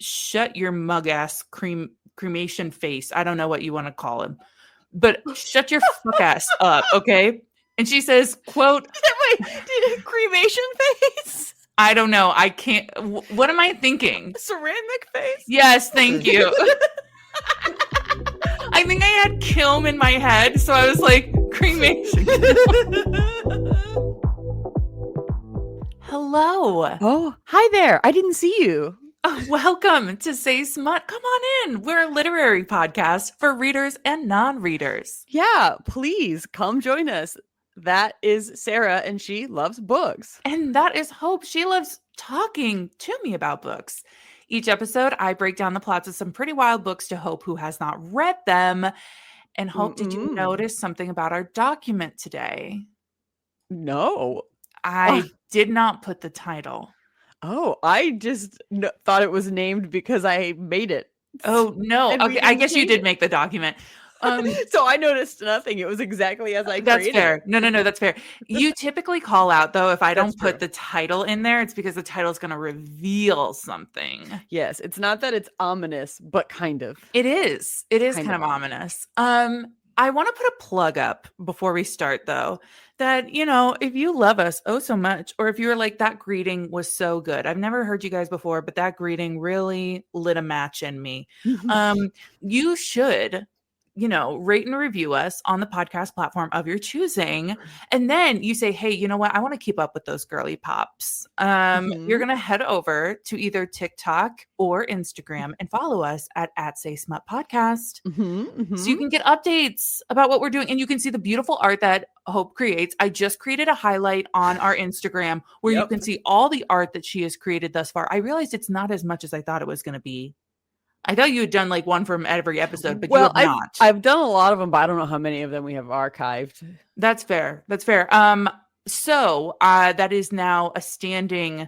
shut your mug ass cremation face. I don't know what you want to call him, but shut your fuck ass up, okay? And she says, quote, Wait, cremation face? I don't know. I can't. What am I thinking? Ceramic face? Yes, thank you. I think I had kiln in my head, so I was like, cremation. Hello. Oh, hi there. I didn't see you. Welcome to Say Smut. Come on in. We're a literary podcast for readers and non-readers. Yeah, please come join us. That is Sarah, and she loves books. And that is Hope. She loves talking to me about books. Each episode, I break down the plots of some pretty wild books to Hope, who has not read them. And Hope, did you notice something about our document today? No. I did not put the title. Oh, I just thought it was named because I made it. Oh, no. Okay, I guess you did make the document. So I noticed nothing. It was exactly as I created. That's fair. No, that's fair. You typically call out, though, if I don't put the title in there, it's because the title is going to reveal something. Yes, it's not that it's ominous, but kind of. It is. It is kind of ominous. I want to put a plug up before we start, though, that, you know, if you love us oh so much, or if you were like, that greeting was so good. I've never heard you guys before, but that greeting really lit a match in me. You should, you know, rate and review us on the podcast platform of your choosing. And then you say, hey, you know what? I want to keep up with those girly pops. You're going to head over to either TikTok or Instagram and follow us at saysmutpodcast. So you can get updates about what we're doing. And you can see the beautiful art that Hope creates. I just created a highlight on our Instagram where you can see all the art that she has created thus far. I realized it's not as much as I thought it was going to be. I thought you had done like one from every episode, but you have not. I've done a lot of them, but I don't know how many of them we have archived. That's fair. That's fair. So that is now a standing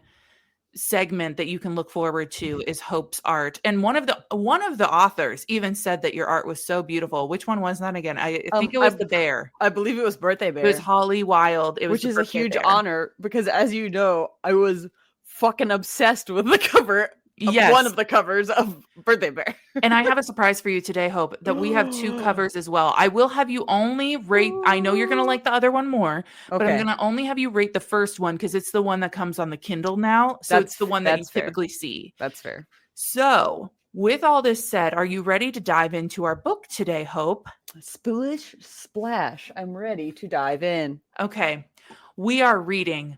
segment that you can look forward to is Hope's art. And one of the authors even said that your art was so beautiful. Which one was that again? I think it was the bear. I believe it was Birthday Bear. It was Holly Wild. Which is a huge honor because, as you know, I was fucking obsessed with the cover. One of the covers of Birthday Bear. And I have a surprise for you today, Hope, that we have two covers as well. I will have you only rate, I know you're going to like the other one more, but I'm going to only have you rate the first one because it's the one that comes on the Kindle now. So it's the one that you typically see. That's fair. So with all this said, are you ready to dive into our book today, Hope? Splish splash. I'm ready to dive in. Okay. We are reading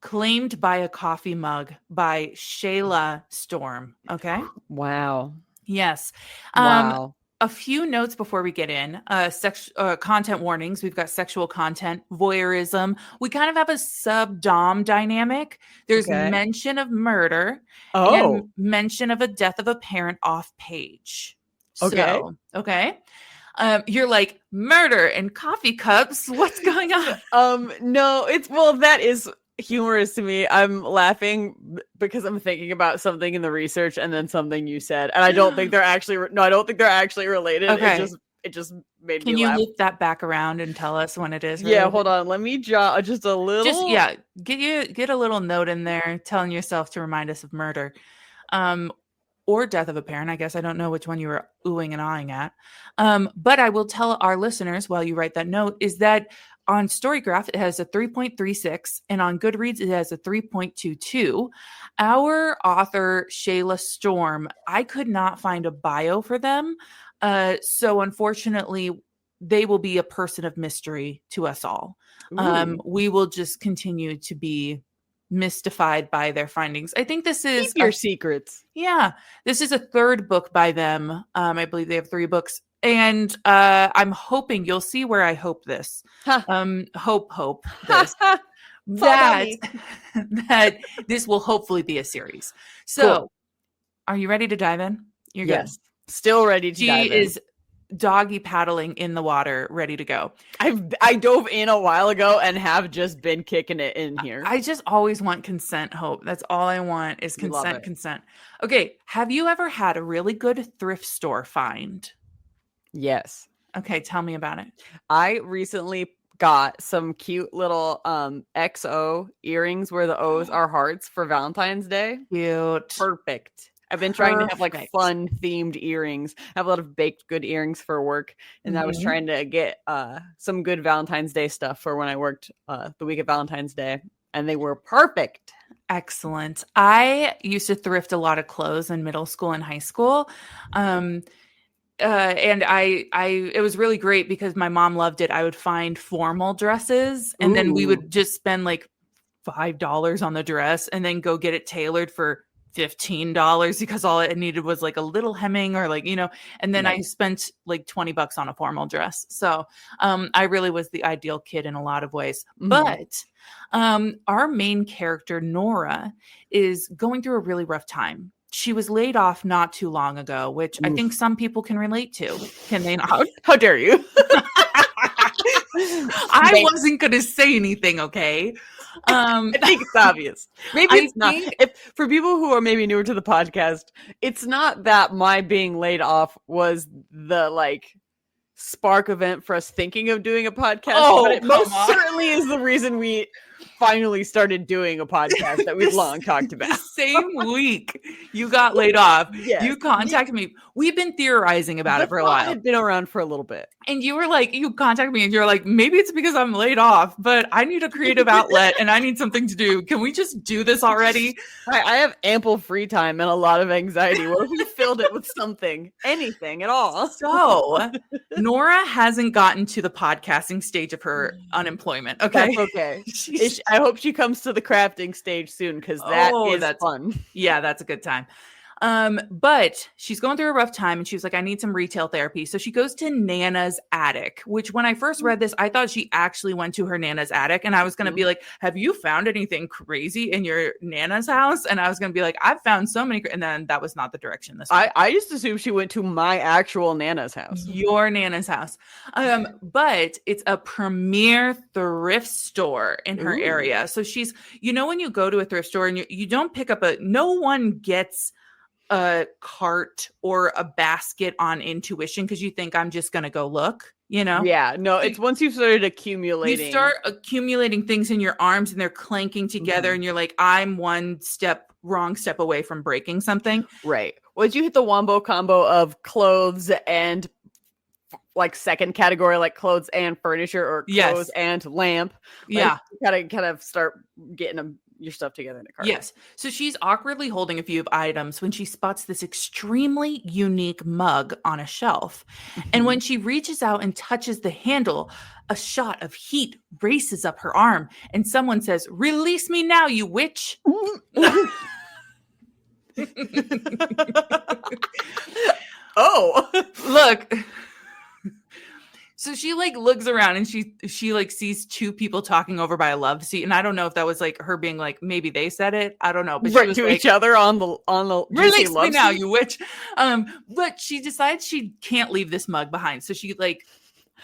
Claimed by a Coffee Mug by Shayla Storm. Okay. Wow. Yes. Wow. A few notes before we get in. Content warnings. We've got sexual content, voyeurism. We kind of have a sub-dom dynamic. There's mention of murder and mention of a death of a parent off page. Okay. You're like, murder and coffee cups. What's going on? No, that is humorous to me. I'm laughing because I'm thinking about something in the research and then something you said, and I don't think they're actually related. Okay. It just made me laugh. Can you loop that back around and tell us when it is related? Yeah, hold on. Let me jot just a little. Get a little note in there telling yourself to remind us of murder. Or death of a parent. I guess I don't know which one you were oohing and ahhing at. But I will tell our listeners while you write that note is that on Storygraph, it has a 3.36, and on Goodreads, it has a 3.22. Our author, Shayla Storm, I could not find a bio for them. So unfortunately, they will be a person of mystery to us all. We will just continue to be mystified by their findings. I think this is keep your secrets. Yeah, this is a third book by them. I believe they have 3 books, and I'm hoping you'll see where I hope this. Hope this that this will hopefully be a series. So, Are you ready to dive in? You're good. Still ready to dive in. She is doggy paddling in the water, ready to go. I dove in a while ago and have just been kicking it in here. I just always want consent, Hope. That's all I want is consent. Okay. Have you ever had a really good thrift store find? Yes. Okay. Tell me about it. I recently got some cute little XO earrings where the O's are hearts for Valentine's Day. Cute. Perfect. I've been trying to have like Perfect. fun themed earrings. I have a lot of baked good earrings for work, and I was Mhm. trying to get some good Valentine's Day stuff for when I worked the week of Valentine's Day, and they were perfect. Excellent. I used to thrift a lot of clothes in middle school and high school. And it was really great because my mom loved it. I would find formal dresses and then we Ooh. would just spend like $5 on the dress and then go get it tailored for $15 because all it needed was like a little hemming or like, and then I Nice. spent like $20 on a formal dress. So I really was the ideal kid in a lot of ways. Mhm. But our main character, Nora, is going through a really rough time. She was laid off not too long ago, which I think some people can relate to. Can they not? How dare you? I wasn't going to say anything, okay? I think it's obvious. Maybe it's not. think- If for people who are maybe newer to the podcast, it's not that my being laid off was the like spark event for us thinking of doing a podcast, but it most certainly is the reason we finally started doing a podcast that we've long talked about. The same week you got laid off, Yes. you contacted me. We've been theorizing about it for a while. Had been around for a little bit. And you were like, you contacted me and you're like, maybe it's because I'm laid off, but I need a creative outlet and I need something to do. Can we just do this already? I have ample free time and a lot of anxiety. What if we filled it with something, anything at all? So Nora hasn't gotten to the podcasting stage of her unemployment. Okay. That's okay. I hope she comes to the crafting stage soon because that's fun. Yeah, that's a good time. But she's going through a rough time and she was like, I need some retail therapy. So she goes to Nana's attic, which when I first read this, I thought she actually went to her Nana's attic. And I was going to be like, have you found anything crazy in your Nana's house? And I was going to be like, I've found so many. And then that was not the direction this went. I just assumed she went to my actual Nana's house. Your Nana's house. But it's a premier thrift store in her area. So she's, when you go to a thrift store and you don't pick up no one gets a cart or a basket on intuition because you think I'm just going to go look, Yeah, no, it's once you've started accumulating. You start accumulating things in your arms and they're clanking together and you're like, I'm one wrong step away from breaking something. Right. Once you hit the wombo combo of clothes and like second category, like clothes and furniture or clothes and lamp. Yeah. You gotta kind of start getting your stuff together in a cart. Yes. So she's awkwardly holding a few items when she spots this extremely unique mug on a shelf. And when she reaches out and touches the handle, a shot of heat races up her arm and someone says, "Release me now, you witch." Oh, look. So she like looks around and she like sees two people talking over by a love seat, and I don't know if that was like her being like maybe they said it, I don't know, but right she was to like, each other on the release me now, you witch. But she decides she can't leave this mug behind, so she like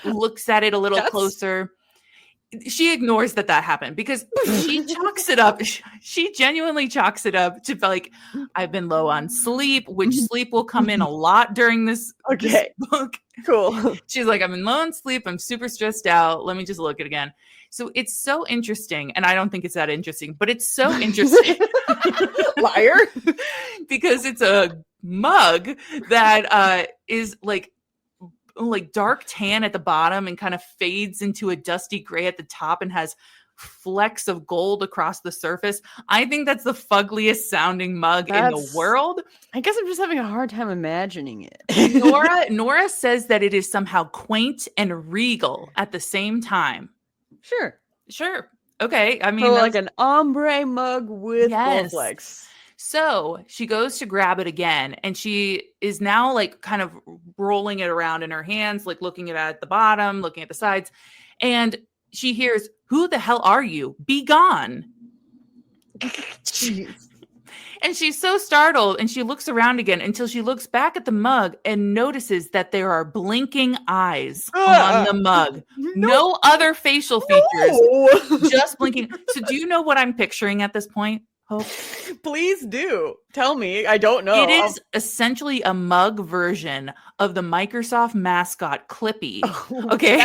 looks at it a little closer. She ignores that happened because she chalks it up. She genuinely chalks it up to like, I've been low on sleep, which sleep will come in a lot during this book. Cool. She's like, I've been low on sleep. I'm super stressed out. Let me just look at it again. So it's so interesting. And I don't think it's that interesting, but it's so interesting. Liar. Because it's a mug that is like dark tan at the bottom and kind of fades into a dusty gray at the top and has flecks of gold across the surface. I think that's the fuggliest sounding mug in the world. I guess I'm just having a hard time imagining it. Nora says that it is somehow quaint and regal at the same time. Sure. Okay. I mean, so like an ombre mug with gold flecks. So she goes to grab it again, and she is now like kind of rolling it around in her hands, like looking at the bottom, looking at the sides, and she hears, "Who the hell are you? Be gone." And she's so startled, and she looks around again until she looks back at the mug and notices that there are blinking eyes on the mug. No other facial features, just blinking. So do you know what I'm picturing at this point? Hope. Please do. Tell me. I don't know. It is essentially a mug version of the Microsoft mascot Clippy. Okay.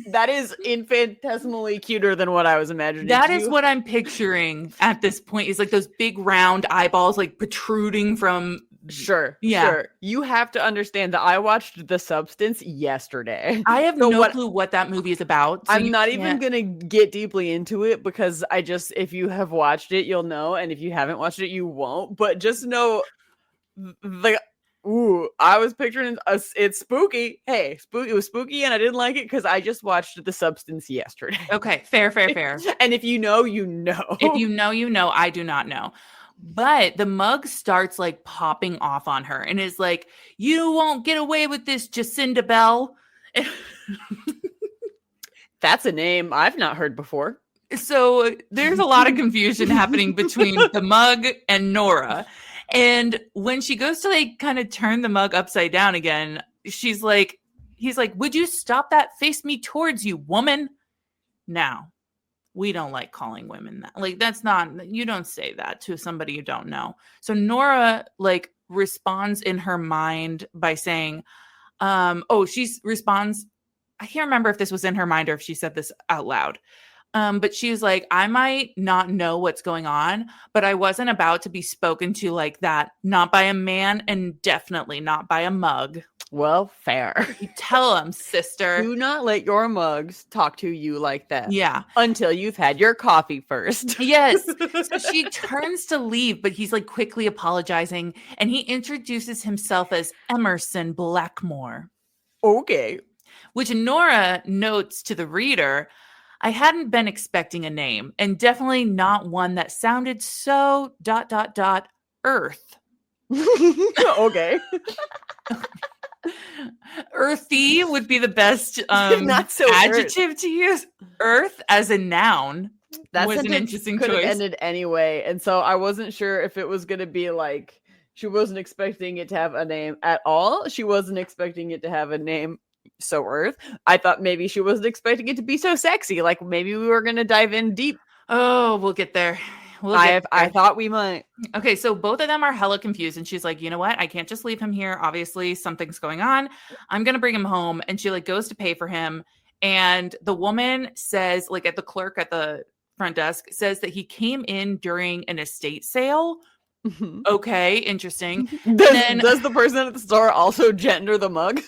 That is infinitesimally cuter than what I was imagining. That is what I'm picturing at this point. Is like those big round eyeballs like protruding from. Sure. You have to understand that I watched The Substance yesterday. I have no clue what that movie is about. So I'm not even going to get deeply into it because if you have watched it, you'll know. And if you haven't watched it, you won't. But just know I was picturing it's spooky. Hey, it was spooky and I didn't like it because I just watched The Substance yesterday. Okay, fair. And if you know, you know. If you know, you know. I do not know. But the mug starts like popping off on her and is like, you won't get away with this, Jacinda Bell. That's a name I've not heard before. So there's a lot of confusion happening between the mug and Nora. And when she goes to like kind of turn the mug upside down again, he's like, would you stop that? Face me towards you, woman. Now, we don't like calling women that. Like, that's not, you don't say that to somebody you don't know. So Nora like responds in her mind by saying, she responds. I can't remember if this was in her mind or if she said this out loud. But she was like, I might not know what's going on, but I wasn't about to be spoken to like that. Not by a man and definitely not by a mug. Well, fair. You tell him, sister. Do not let your mugs talk to you like that. Yeah. Until you've had your coffee first. Yes. So she turns to leave, but he's like quickly apologizing. And he introduces himself as Emerson Blackmore. Okay. Which Nora notes to the reader, I hadn't been expecting a name, and definitely not one that sounded so ... Earth. Okay. Earthy would be the best not so adjective to use. Earth as a noun. That was an interesting choice. Could have ended anyway, and so I wasn't sure if it was going to be like she wasn't expecting it to have a name at all. She wasn't expecting it to have a name. So Earth. I thought maybe she wasn't expecting it to be so sexy. Like maybe we were going to dive in deep. Oh, we'll get there. I thought we might. Okay, so both of them are hella confused. And she's like, you know what? I can't just leave him here. Obviously, something's going on. I'm going to bring him home. And she like goes to pay for him. And the woman says, like at the clerk at the front desk, says that he came in during an estate sale. Mm-hmm. Okay, interesting. Does the person at the store also gender the mug?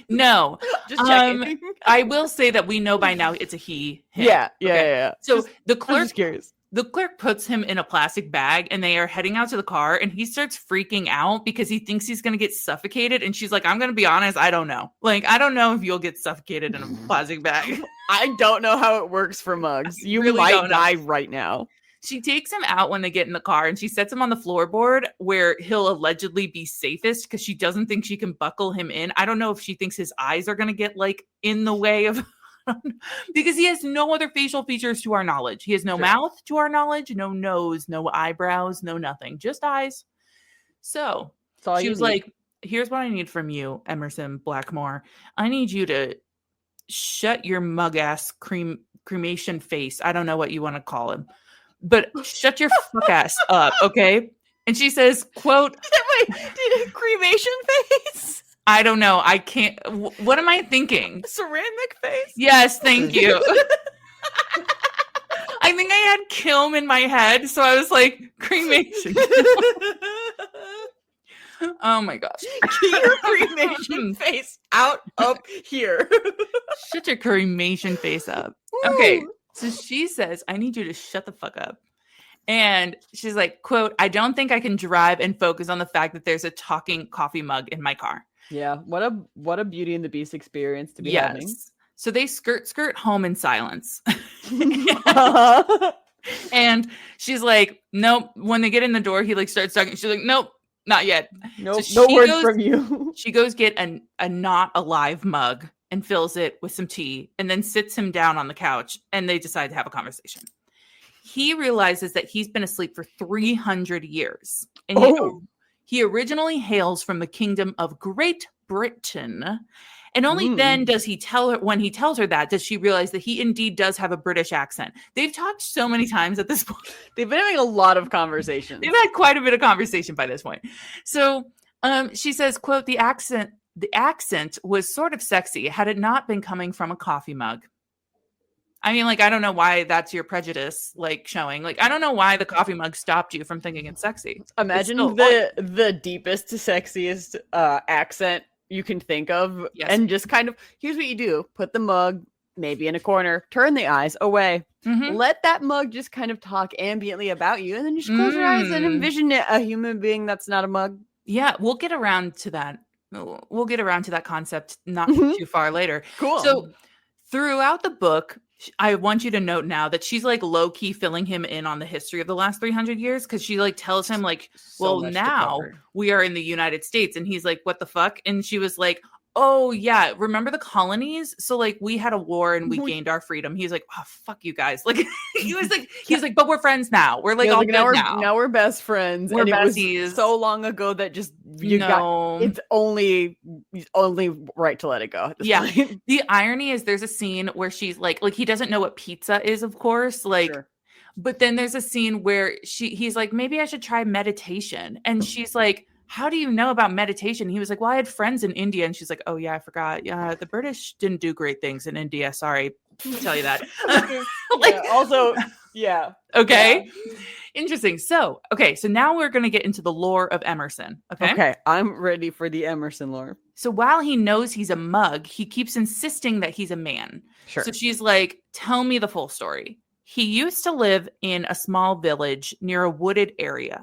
No. Just checking. I will say that we know by now it's a he. Him. Yeah. So the clerk, I'm just curious. The clerk puts him in a plastic bag and they are heading out to the car and he starts freaking out because he thinks he's going to get suffocated. And she's like, I'm going to be honest, I don't know. Like, I don't know if you'll get suffocated in a plastic bag. I don't know how it works for mugs. You really might die right now. She takes him out when they get in the car and she sets him on the floorboard where he'll allegedly be safest because she doesn't think she can buckle him in. I don't know if she thinks his eyes are going to get like in the way of because he has no other facial features to our knowledge. He has no mouth to our knowledge, no nose, no eyebrows, no nothing, just eyes. So she was like, here's what I need from you, Emerson Blackmore. I need you to shut your mug ass cremation face. I don't know what you want to call him. But shut your fuck ass up, okay? And she says, quote, wait, did a cremation face? I don't know. I can't. What am I thinking? Ceramic face? Yes, thank you. I think I had kiln in my head, so I was like, cremation. Oh my gosh. Get your cremation face out up here. Shut your cremation face up. Okay. So she says, I need you to shut the fuck up. And she's like, quote, I don't think I can drive and focus on the fact that there's a talking coffee mug in my car. Yeah. What a Beauty and the Beast experience to be having. So they skirt home in silence. Uh-huh. And she's like, nope. When they get in the door, he like starts talking. She's like, nope, not yet. Nope, so no word from you. She goes get a not alive mug and fills it with some tea and then sits him down on the couch and they decide to have a conversation. He realizes that he's been asleep for 300 years. And he originally hails from the kingdom of Great Britain. And only then does he tell her, when he tells her that, does she realize that he indeed does have a British accent. They've talked so many times at this point. They've been having a lot of conversations. They've had quite a bit of conversation by this point. So she says, quote, the accent was sort of sexy had it not been coming from a coffee mug. I mean, like, I don't know why that's your prejudice, like, showing. Like, I don't know why the coffee mug stopped you from thinking it's sexy. Imagine the deepest, sexiest accent you can think of. Yes. And just kind of, here's what you do. Put the mug maybe in a corner. Turn the eyes away. Mm-hmm. Let that mug just kind of talk ambiently about you. And then just close your eyes and envision a human being that's not a mug. Yeah, we'll get around to that. We'll get around to that concept not too far later. Cool. So throughout the book, I want you to note now that she's like low key filling him in on the history of the last 300 years. Cause she like tells him like, well, now we are in the United States. And he's like, what the fuck? And she was like, oh yeah. Remember the colonies? So like we had a war and we gained our freedom. He's like, oh, fuck you guys. Like he was like, but we're friends now. We're like, all good now we're best friends. We're besties. It was so long ago that just, it's only right to let it go. Yeah. The irony is there's a scene where she's like he doesn't know what pizza is, of course. Like, sure. But then there's a scene where he's like, maybe I should try meditation. And she's like, how do you know about meditation? He was like, well, I had friends in India. And she's like, oh yeah, I forgot. Yeah, the British didn't do great things in India. Sorry to tell you that. Yeah. Okay. Yeah. Interesting. So now we're going to get into the lore of Emerson. Okay. I'm ready for the Emerson lore. So while he knows he's a mug, he keeps insisting that he's a man. Sure. So she's like, tell me the full story. He used to live in a small village near a wooded area.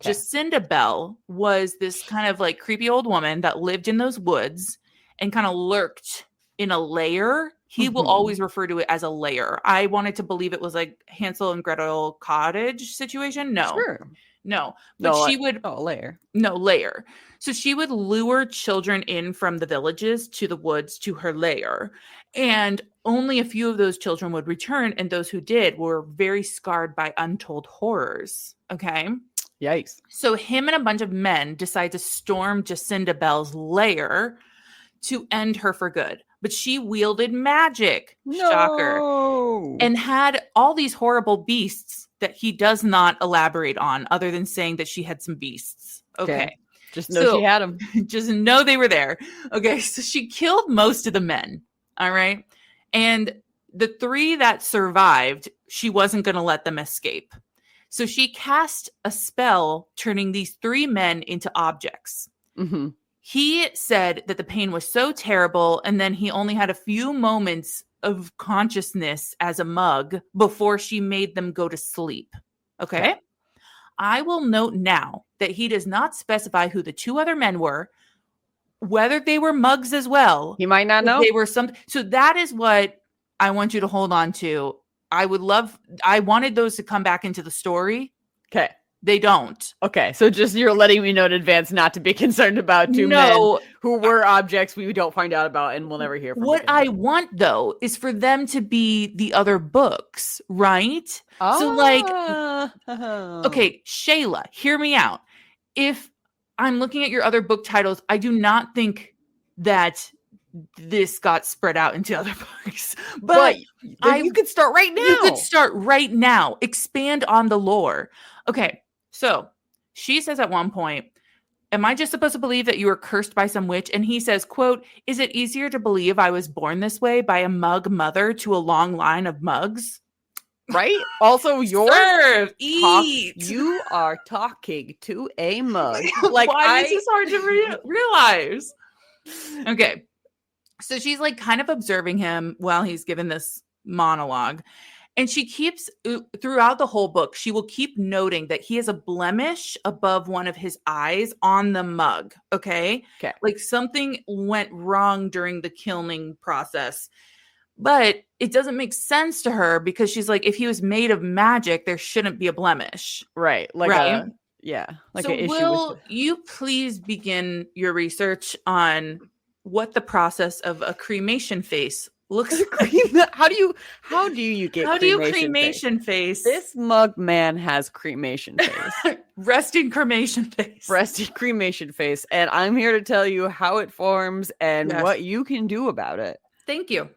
Okay. Jacinda Bell was this kind of like creepy old woman that lived in those woods and kind of lurked in a lair. He will always refer to it as a lair. I wanted to believe it was like Hansel and Gretel cottage situation. No, sure. No, but she would. Oh, lair. No, lair. So she would lure children in from the villages to the woods to her lair. And only a few of those children would return. And those who did were very scarred by untold horrors. Okay. Yikes. So him and a bunch of men decide to storm Jacinda Bell's lair to end her for good. But she wielded magic. No. Shocker. And had all these horrible beasts that he does not elaborate on other than saying that she had some beasts. Okay. Just know she had them. Just know they were there. Okay. So she killed most of the men. All right. And the 3 that survived, she wasn't going to let them escape. So she cast a spell turning these 3 men into objects. Mm-hmm. He said that the pain was so terrible, and then he only had a few moments of consciousness as a mug before she made them go to sleep. Okay? I will note now that he does not specify who the 2 other men were, whether they were mugs as well. He might not know. They were some. So that is what I want you to hold on to. I wanted those to come back into the story. Okay. They don't. Okay. So just you're letting me know in advance not to be concerned about 2 men who were objects we don't find out about and we'll never hear from. What I want, though, is for them to be the other books, right? Oh. So like, okay, Shayla, hear me out. If I'm looking at your other book titles, I do not think that this got spread out into other books, but you could start right now. You could start right now. Expand on the lore. Okay. So she says at one point, am I just supposed to believe that you were cursed by some witch? And he says, quote, is it easier to believe I was born this way by a mug mother to a long line of mugs? Right? Also, eat. You are talking to a mug. Like, why is this hard to realize? Okay. So she's like kind of observing him while he's given this monologue. And she keeps, throughout the whole book, she will keep noting that he has a blemish above one of his eyes on the mug. Okay. Like something went wrong during the kilning process. But it doesn't make sense to her because she's like, if he was made of magic, there shouldn't be a blemish. Right. Like right? Like so an issue will you please begin your research on what the process of a cremation face Looks How do you get how do you cremation cremation face? This mug man has cremation face. Resting cremation face. Resting cremation face. And I'm here to tell you how it forms and what you can do about it. Thank you.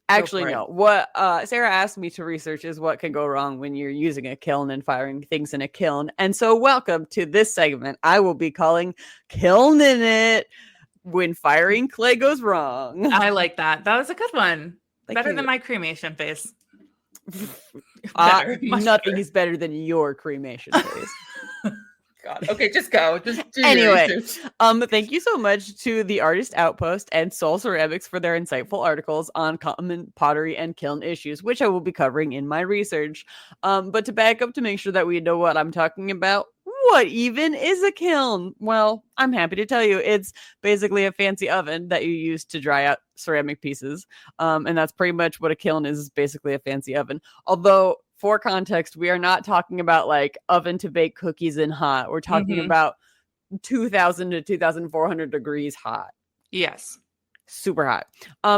Actually, no. What Sarah asked me to research is what can go wrong when you're using a kiln and firing things in a kiln. And so welcome to this segment I will be calling Kilning It, when firing clay goes wrong. I like that. That was a good one. Better than my cremation face. Nothing is better than your cremation face. God. Okay, just go. Just do anyway, thank you so much to the Artist Outpost and Soul Ceramics for their insightful articles on common pottery and kiln issues, which I will be covering in my research. But to back up to make sure that we know what I'm talking about, what even is a kiln? Well, I'm happy to tell you it's basically a fancy oven that you use to dry out ceramic pieces. And that's pretty much what a kiln is basically a fancy oven. Although, for context, we are not talking about like oven to bake cookies in hot. We're talking about 2,000 to 2,400 degrees hot. Yes. Super hot.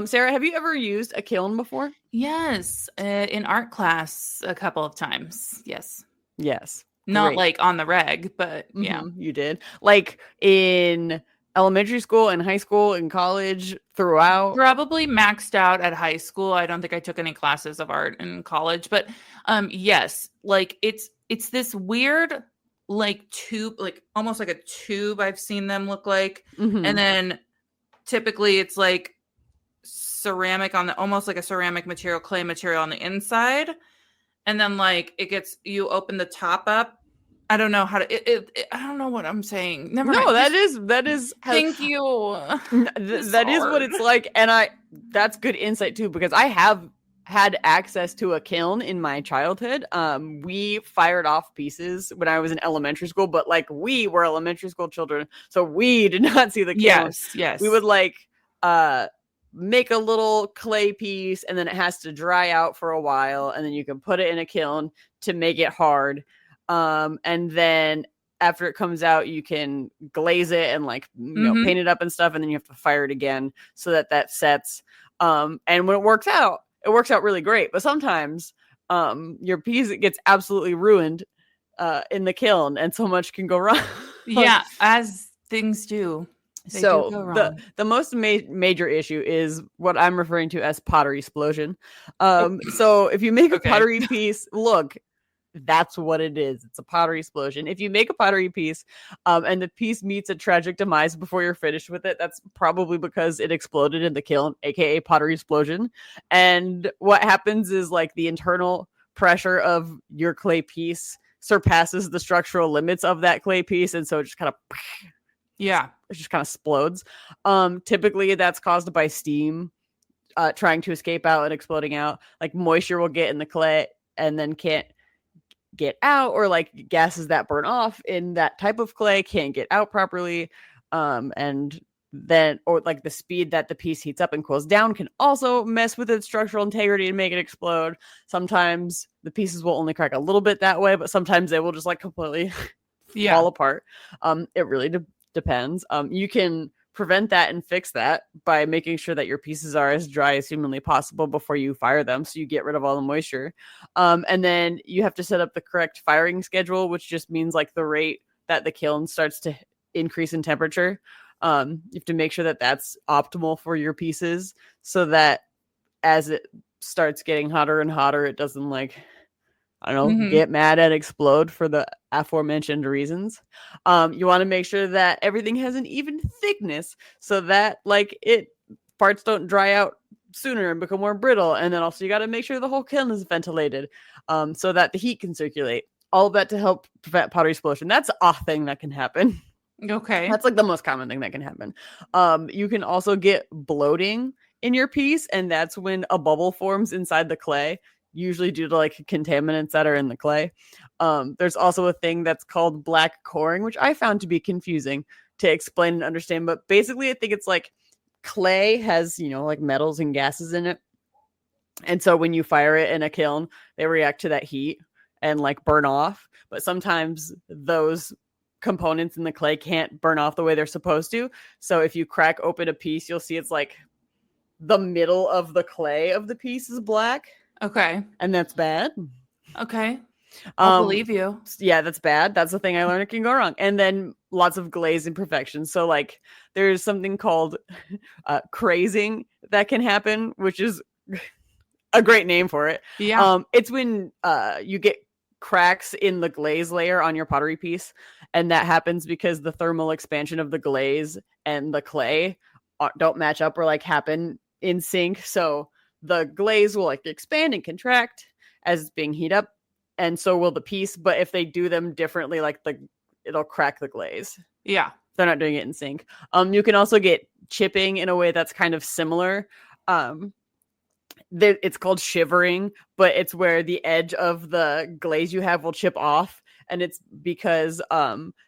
Sarah, have you ever used a kiln before? Yes. In art class a couple of times. Yes. Yes. Not like on the reg, but yeah. You did. Like in elementary school and high school and college throughout? Probably maxed out at high school. I don't think I took any classes of art in college, but yes, like it's this weird like tube, like almost like a tube I've seen them look like. And then typically it's like ceramic on the almost like a ceramic material, clay material on the inside. And then like you open the top up. I don't know how to. I don't know what I'm saying. Never mind. That is. Thank you. That is what it's like, and that's good insight too, because I have had access to a kiln in my childhood. We fired off pieces when I was in elementary school, but like we were elementary school children, so we did not see the kiln. Yes. We would like make a little clay piece, and then it has to dry out for a while, and then you can put it in a kiln to make it hard. And then after it comes out, you can glaze it and like, paint it up and stuff. And then you have to fire it again so that sets. And when it works out really great. But sometimes, your piece gets absolutely ruined, in the kiln, and so much can go wrong. Yeah. As things do. So the most major issue is what I'm referring to as pottery explosion. So if you make a pottery piece, look, that's what it is. It's a pottery explosion. If you make a pottery piece, and the piece meets a tragic demise before you're finished with it, that's probably because it exploded in the kiln, aka pottery explosion. And what happens is like the internal pressure of your clay piece surpasses the structural limits of that clay piece, and so it just kind of it just kind of explodes. Typically that's caused by steam trying to escape out and exploding out. Like moisture will get in the clay and then can't get out, or like gases that burn off in that type of clay can't get out properly. And then, or like the speed that the piece heats up and cools down can also mess with its structural integrity and make it explode. Sometimes the pieces will only crack a little bit that way, but sometimes they will just like completely fall apart. It really depends. You can prevent that and fix that by making sure that your pieces are as dry as humanly possible before you fire them, so you get rid of all the moisture. And then you have to set up the correct firing schedule, which just means like the rate that the kiln starts to increase in temperature. You have to make sure that that's optimal for your pieces, so that as it starts getting hotter and hotter, it doesn't like, I don't know, get mad and explode for the aforementioned reasons. You want to make sure that everything has an even thickness, so that like parts don't dry out sooner and become more brittle. And then also you got to make sure the whole kiln is ventilated, so that the heat can circulate. All of that to help prevent pottery explosion. That's a thing that can happen. Okay. That's like the most common thing that can happen. You can also get bloating in your piece, and that's when a bubble forms inside the clay, usually due to like contaminants that are in the clay. There's also a thing that's called black coring, which I found to be confusing to explain and understand. But basically, I think it's like clay has, like metals and gases in it. And so when you fire it in a kiln, they react to that heat and like burn off. But sometimes those components in the clay can't burn off the way they're supposed to. So if you crack open a piece, you'll see it's like the middle of the clay of the piece is black. Okay. And that's bad. Okay. I'll believe you. Yeah, that's bad. That's the thing I learned it can go wrong. And then lots of glaze imperfections. So like there's something called crazing that can happen, which is a great name for it. Yeah. It's when you get cracks in the glaze layer on your pottery piece, and that happens because the thermal expansion of the glaze and the clay don't match up or like happen in sync. So the glaze will like expand and contract as it's being heated up, and so will the piece. But if they do them differently, like it'll crack the glaze. Yeah. They're not doing it in sync. You can also get chipping in a way that's kind of similar. It's called shivering, but it's where the edge of the glaze you have will chip off, and it's because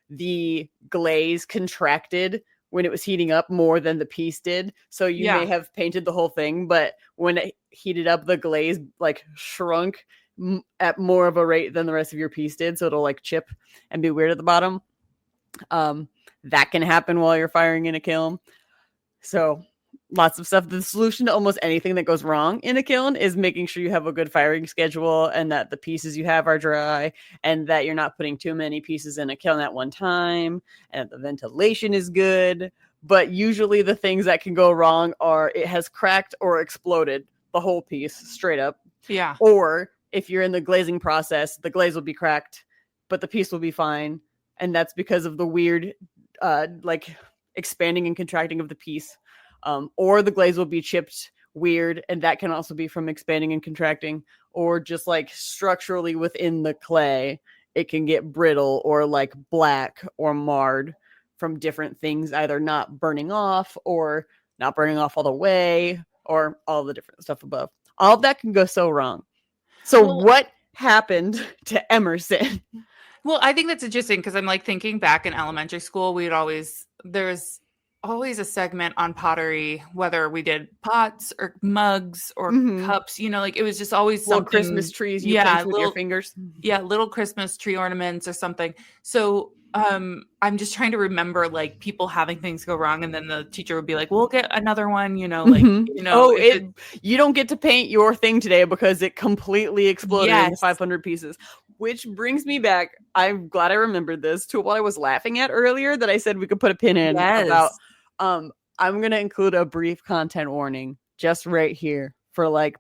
the glaze contracted when it was heating up more than the piece did. So you may have painted the whole thing, but when it heated up, the glaze like shrunk at more of a rate than the rest of your piece did, so it'll like chip and be weird at the bottom. That can happen while you're firing in a kiln. So lots of stuff. The solution to almost anything that goes wrong in a kiln is making sure you have a good firing schedule and that the pieces you have are dry and that you're not putting too many pieces in a kiln at one time and the ventilation is good. But usually the things that can go wrong are it has cracked or exploded the whole piece straight up. Yeah. Or if you're in the glazing process, the glaze will be cracked, but the piece will be fine. And that's because of the weird like expanding and contracting of the piece. Or the glaze will be chipped weird, and that can also be from expanding and contracting, or just like structurally within the clay, it can get brittle or like black or marred from different things, either not burning off or not burning off all the way, or all the different stuff above. All of that can go so wrong. So what happened to Emerson? Well, I think that's interesting because I'm like thinking back in elementary school, there's always a segment on pottery, whether we did pots or mugs or cups, you know, like it was just always little something. Christmas trees you paint with your fingers. Yeah, little Christmas tree ornaments or something. So I'm just trying to remember like people having things go wrong, and then the teacher would be like, "We'll get another one," you know, like you know, you don't get to paint your thing today because it completely exploded into 500 pieces. Which brings me back. I'm glad I remembered this to what I was laughing at earlier that I said we could put a pin in about. I'm going to include a brief content warning just right here for like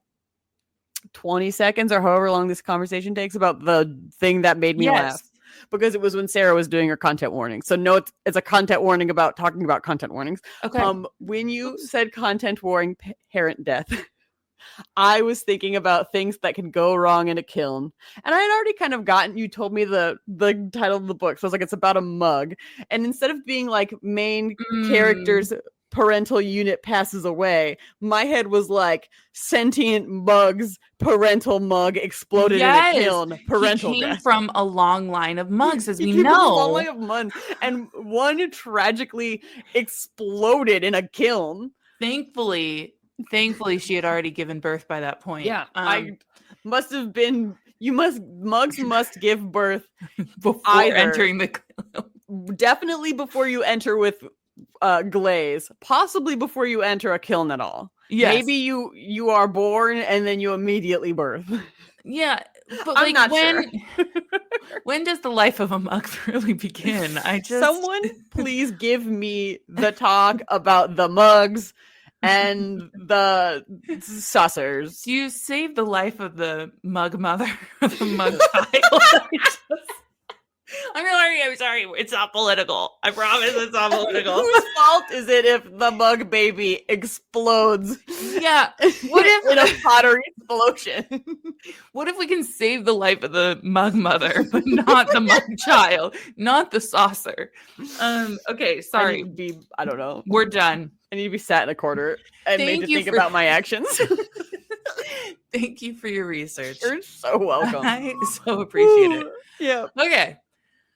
20 seconds or however long this conversation takes about the thing that made me laugh. Because it was when Sarah was doing her content warning. So no, it's a content warning about talking about content warnings. Okay. When you said content warning parent death, I was thinking about things that can go wrong in a kiln. And I had already kind of you told me the title of the book. So I was like, it's about a mug. And instead of being like main character's parental unit passes away, my head was like sentient mugs, parental mug exploded in a kiln, parental he came death. from a long line of mugs, as we know. A long line of mugs. And one tragically exploded in a kiln. Thankfully, she had already given birth by that point. Yeah, I must have been. Mugs must give birth before entering the kiln. Definitely before you enter with glaze. Possibly before you enter a kiln at all. Yes. Maybe you are born and then you immediately birth. Yeah, but like when does the life of a mug really begin? Someone please give me the talk about the mugs and the saucers. Do you save the life of the mug mother or the mug child? I'm sorry. It's not political. I promise it's not political. Whose fault is it if the mug baby explodes? Yeah. What if in a pottery explosion? What if we can save the life of the mug mother, but not the mug child, not the saucer? Okay, sorry. I don't know. We're done. I need to be sat in a corner and made to think about my actions. Thank you for your research. You're so welcome. I so appreciate it. Yeah. Okay.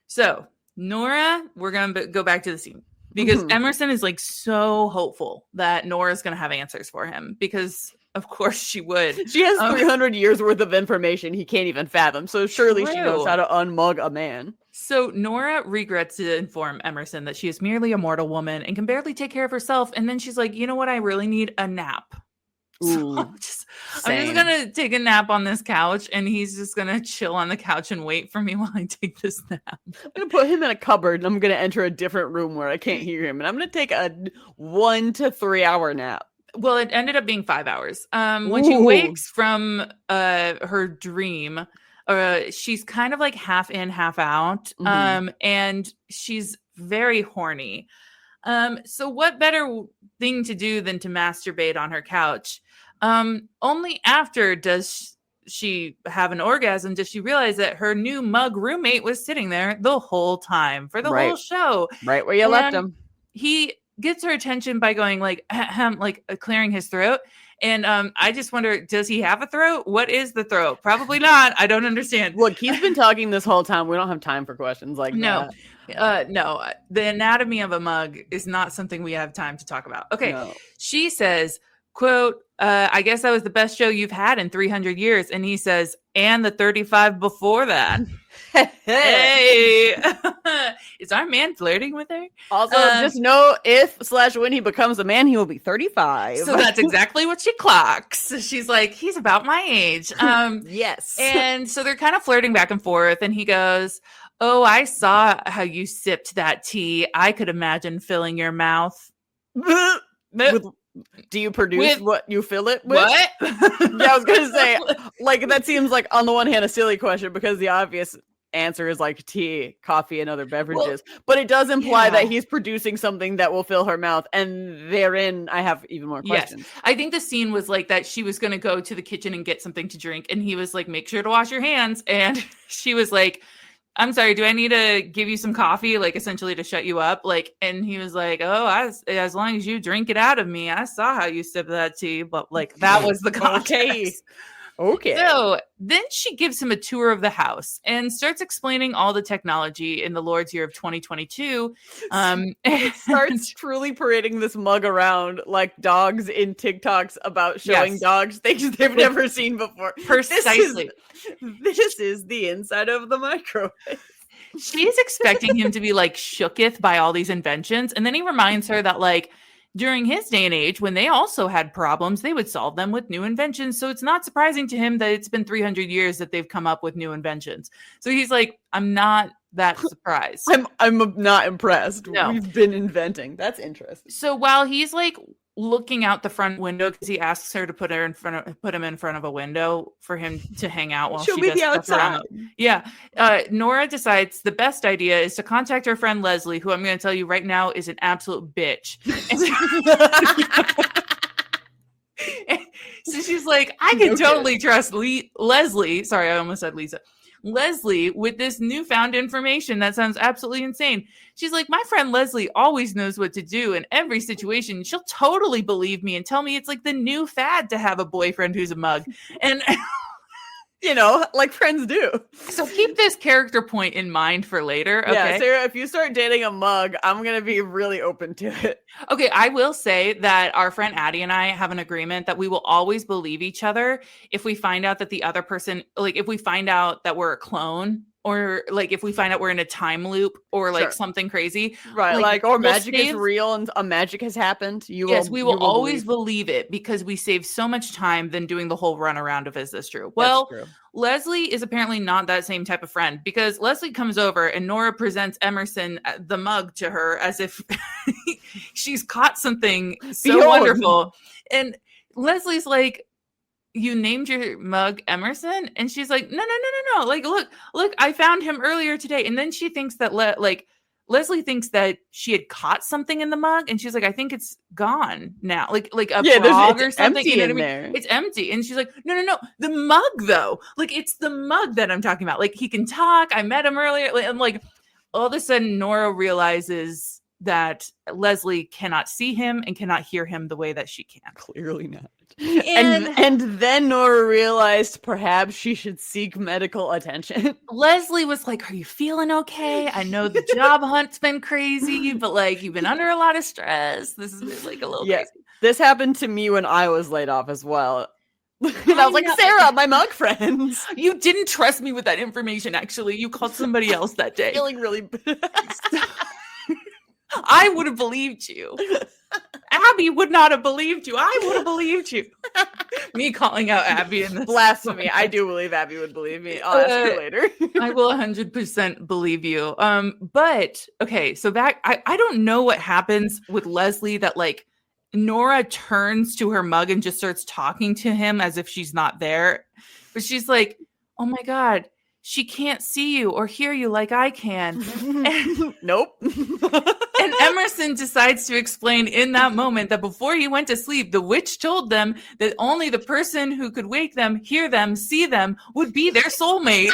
So, Nora, we're going to go back to the scene because Emerson is like so hopeful that Nora's going to have answers for him because, of course, she would. She has 300 years worth of information he can't even fathom. So, surely she knows how to unmug a man. So, Nora regrets to inform Emerson that she is merely a mortal woman and can barely take care of herself. And then she's like, you know what? I really need a nap. So I'm just gonna take a nap on this couch, and he's just gonna chill on the couch and wait for me while I take this nap. I'm gonna put him in a cupboard, and I'm gonna enter a different room where I can't hear him, and I'm gonna take a 1 to 3 hour nap. Well, it ended up being 5 hours. When she wakes from her dream, she's kind of like half in, half out, and she's very horny. So what better thing to do than to masturbate on her couch? Only after does she have an orgasm does she realize that her new mug roommate was sitting there the whole time for the whole show. Right where you left him. He gets her attention by going like clearing his throat. And I just wonder, does he have a throat? What is the throat? Probably not. I don't understand. Look, he's been talking this whole time. We don't have time for questions like that. No, the anatomy of a mug is not something we have time to talk about. Okay. No. She says, quote, I guess that was the best show you've had in 300 years. And he says, and the 35 before that. Hey, is our man flirting with her? Also, just know when he becomes a man, he will be 35. So that's exactly what she clocks. She's like, he's about my age. Yes. And so they're kind of flirting back and forth. And he goes, oh, I saw how you sipped that tea. I could imagine filling your mouth. Do you produce what you fill it with? What? Yeah, I was going to say, like, that seems like, on the one hand, a silly question because the obvious answer is like tea, coffee, and other beverages. But it does imply that he's producing something that will fill her mouth. And therein, I have even more questions. Yes. I think the scene was like that she was going to go to the kitchen and get something to drink. And he was like, make sure to wash your hands. And she was like, I'm sorry, do I need to give you some coffee, like essentially to shut you up? Like, and he was like, oh, as long as you drink it out of me, I saw how you sipped that tea, but like that was the context. Okay. So then she gives him a tour of the house and starts explaining all the technology in the Lord's year of 2022. It starts truly parading this mug around like dogs in TikToks about showing dogs things they've never seen before. Precisely. This is the inside of the microwave. She's expecting him to be like shooketh by all these inventions. And then he reminds her that like, during his day and age, when they also had problems, they would solve them with new inventions. So it's not surprising to him that it's been 300 years that they've come up with new inventions. So he's like, I'm not that surprised. I'm not impressed. No. We've been inventing. That's interesting. So while he's like looking out the front window, because he asks her to put him in front of a window for him to hang out while she does stuff around. Yeah. Nora decides the best idea is to contact her friend Leslie, who I'm going to tell you right now is an absolute bitch. So she's like, I can totally trust Leslie. Sorry, I almost said Lisa. Leslie with this newfound information that sounds absolutely insane. She's like, my friend Leslie always knows what to do in every situation. She'll totally believe me and tell me it's like the new fad to have a boyfriend who's a mug. And you know, like friends do. So keep this character point in mind for later. Okay? Yeah, Sarah, if you start dating a mug, I'm going to be really open to it. Okay, I will say that our friend Addie and I have an agreement that we will always believe each other if we find out that the other person, like if we find out that we're a clone, or like if we find out we're in a time loop or like something crazy. Right, like or magic is real and a magic has happened. We will always believe it because we save so much time than doing the whole run around of is this true? Well, true. Leslie is apparently not that same type of friend because Leslie comes over and Nora presents Emerson the mug to her as if she's caught something so wonderful. And Leslie's like, you named your mug Emerson? And she's like, no. Like, look, I found him earlier today. And then she thinks that Leslie thinks that she had caught something in the mug. And she's like, I think it's gone now. Like a frog or something. You know what I mean? There. It's empty. And she's like, no. The mug though. Like, it's the mug that I'm talking about. Like, he can talk. I met him earlier. And like, all of a sudden Nora realizes that Leslie cannot see him and cannot hear him the way that she can. Clearly not. And then Nora realized perhaps she should seek medical attention. Leslie was like, are you feeling okay? I know the job hunt's been crazy, but like you've been under a lot of stress. This has been like a little crazy. This happened to me when I was laid off as well. And I was like, Sarah, my mug friends. You didn't trust me with that information, actually. You called somebody else that day. Feeling really bad. I would have believed you. Abby would not have believed you. I would have believed you. Me calling out Abby in this blasphemy. I do believe Abby would believe me. I'll ask her later. I will 100% believe you. But okay, so that I don't know what happens with Leslie that like Nora turns to her mug and just starts talking to him as if she's not there. But she's like, oh my God, she can't see you or hear you like I can. Nope. And Emerson decides to explain in that moment that before he went to sleep, the witch told them that only the person who could wake them, hear them, see them would be their soulmate.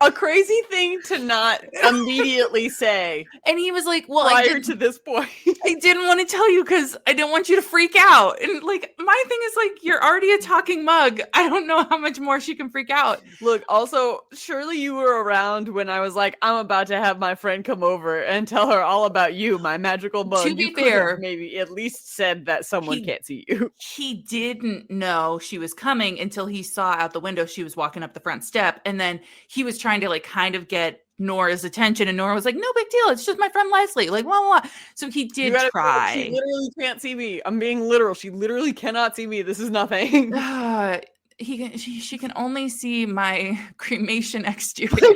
A crazy thing to not immediately say. And he was like, well, prior to this point, I didn't want to tell you because I didn't want you to freak out. And like, my thing is like, you're already a talking mug. I don't know how much more she can freak out. Look, also, surely you were around when I was like, I'm about to have my friend come over and tell her all about you, my magical mug. To be fair, maybe at least said that someone can't see you. He didn't know she was coming until he saw out the window she was walking up the front step. And then he was trying to like kind of get Nora's attention, and Nora was like, no big deal, it's just my friend Leslie, like blah, blah, blah. So he did try. She literally can't see me. I'm being literal. She literally cannot see me. This is nothing. She can only see my cremation exterior.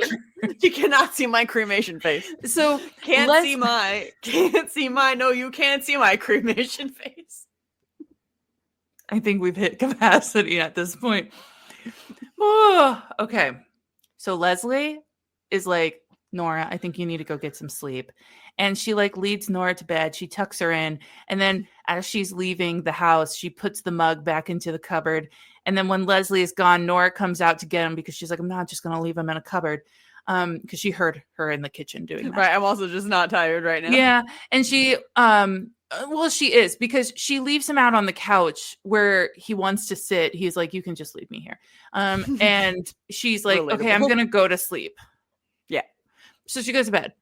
She cannot see my cremation face. So can't see my no, you can't see my cremation face. I think we've hit capacity at this point. Oh, okay. So Leslie is like, Nora, I think you need to go get some sleep. And she like leads Nora to bed. She tucks her in. And then as she's leaving the house, she puts the mug back into the cupboard. And then when Leslie is gone, Nora comes out to get him because she's like, I'm not just going to leave him in a cupboard. Because she heard her in the kitchen doing that. Right. I'm also just not tired right now. Yeah. And she, well, she is, because she leaves him out on the couch where he wants to sit. He's like, you can just leave me here. And she's like, Relatable. okay, I'm going to go to sleep. Yeah. So she goes to bed.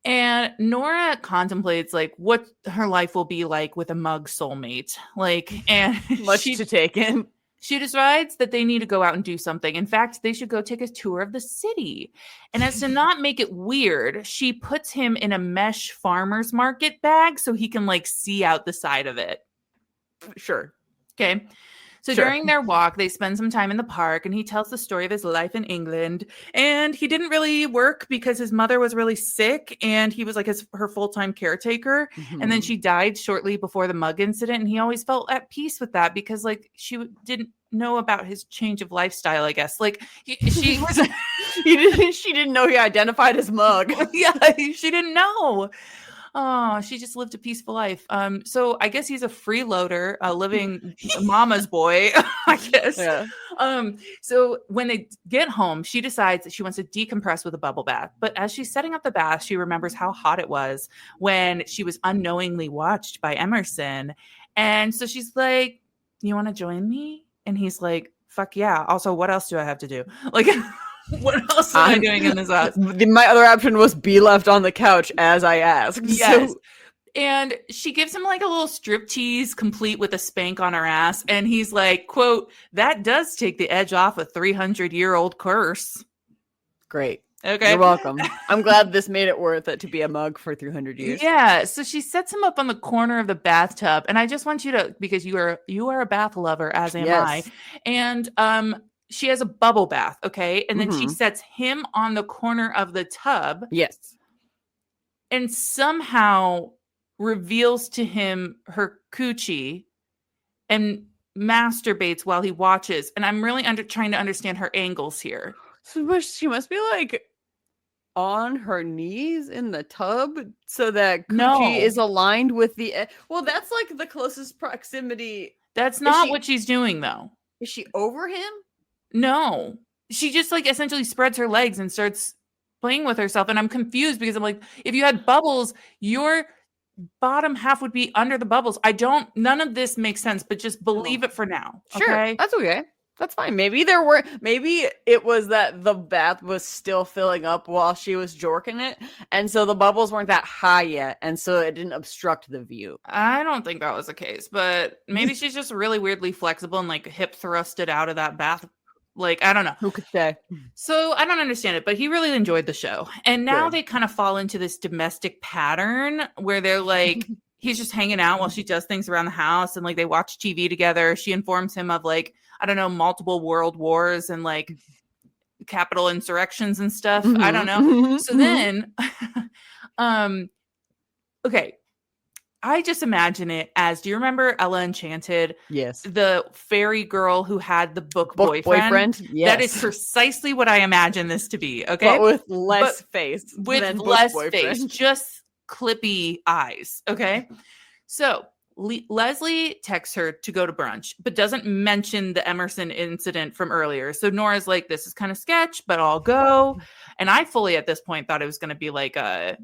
And Nora contemplates like what her life will be like with a mug soulmate. Like, and much to take in. She decides that they need to go out and do something. In fact, they should go take a tour of the city. And as to not make it weird, she puts him in a mesh farmer's market bag so he can like see out the side of it. Sure. Okay. So during their walk, they spend some time in the park, and he tells the story of his life in England. And he didn't really work because his mother was really sick, and he was like her full-time caretaker. Mm-hmm. And then she died shortly before the mug incident. And he always felt at peace with that because like she didn't know about his change of lifestyle, I guess. Like she was, she didn't know he identified as mug. Yeah, she didn't know. Oh, she just lived a peaceful life. So I guess he's a freeloader, a living mama's boy, I guess. Yeah. So when they get home, she decides that she wants to decompress with a bubble bath. But as she's setting up the bath, she remembers how hot it was when she was unknowingly watched by Emerson. And so she's like, you want to join me? And he's like, fuck yeah. Also, what else do I have to do? Like, what else am I doing in this house? My other option was be left on the couch as I asked. Yes. So. And she gives him like a little striptease complete with a spank on her ass. And he's like, quote, that does take the edge off a 300-year-old curse. Great. Okay. You're welcome. I'm glad this made it worth it to be a mug for 300 years. Yeah. So she sets him up on the corner of the bathtub. And I just want you to, because you are a bath lover, as am I. And she has a bubble bath, okay? And then she sets him on the corner of the tub. Yes. And somehow reveals to him her coochie and masturbates while he watches. And I'm really trying to understand her angles here. So she must be like on her knees in the tub so that coochie is aligned with the... Well, that's like the closest proximity. That's not what she's doing, though. Is she over him? No, she just like essentially spreads her legs and starts playing with herself. And I'm confused because I'm like, if you had bubbles, your bottom half would be under the bubbles. None of this makes sense, but just believe it for now. Sure. Okay? That's okay. That's fine. Maybe it was that the bath was still filling up while she was jorking it. And so the bubbles weren't that high yet. And so it didn't obstruct the view. I don't think that was the case, but maybe she's just really weirdly flexible and like hip thrusted out of that bath. Like, I don't know. Who could say? So I don't understand it, but he really enjoyed the show. And now they kind of fall into this domestic pattern where they're like, he's just hanging out while she does things around the house, and like they watch TV together. She informs him of like, I don't know, multiple world wars and like capital insurrections and stuff. I don't know. So then okay, I just imagine it as, do you remember Ella Enchanted? Yes. The fairy girl who had the book boyfriend? Yes. That is precisely what I imagine this to be, okay? But with less face. With less face. Just clippy eyes, okay? So Leslie texts her to go to brunch, but doesn't mention the Emerson incident from earlier. So Nora's like, this is kind of sketch, but I'll go. And I fully at this point thought it was going to be like a,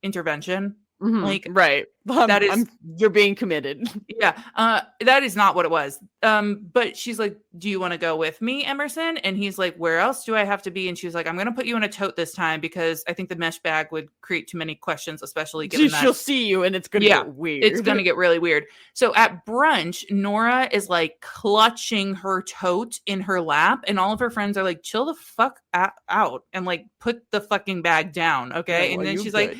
intervention. Like, right. You're being committed. Yeah. That is not what it was. But she's like, do you want to go with me, Emerson? And he's like, where else do I have to be? And she's like, I'm going to put you in a tote this time because I think the mesh bag would create too many questions, especially given that she'll see you and it's going to get weird. It's going to get really weird. So at brunch, Nora is like clutching her tote in her lap, and all of her friends are like, chill the fuck out and like put the fucking bag down. Okay. Yeah, and then she's like,